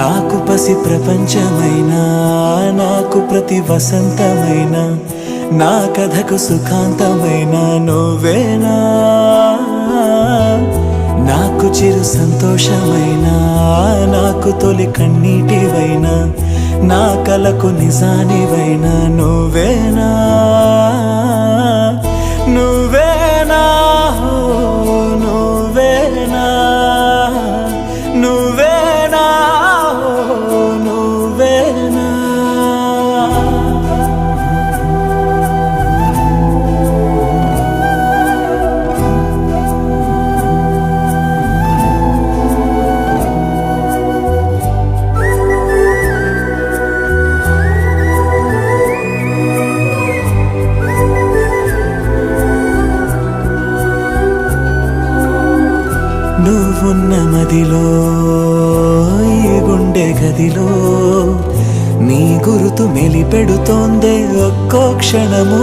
నాకు పసి ప్రపంచమైనా నాకు ప్రతి వసంతమైన నా కథకు సుఖాంతమైన నువ్వేనా నాకు చిరు సంతోషమైనా నాకు తొలి కన్నీటివైనా నా కలకు నిజానివైనా నువ్వేనా నువ్వేనా నువ్వేనా నువ్వేనా నువ్వేనా నువ్వున్న మదిలో ఈ గుండె గదిలో నీ గురుతు మెలిపెడుతోందే ఒక్కో క్షణము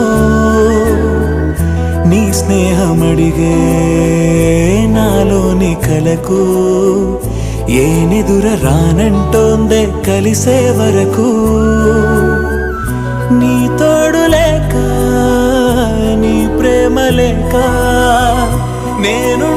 నీ స్నేహమడిగే నాలోని కలకు ఏనెదుర రానంటోందే కలిసే వరకు నీ తోడు లేక నీ ప్రేమ లేక నేను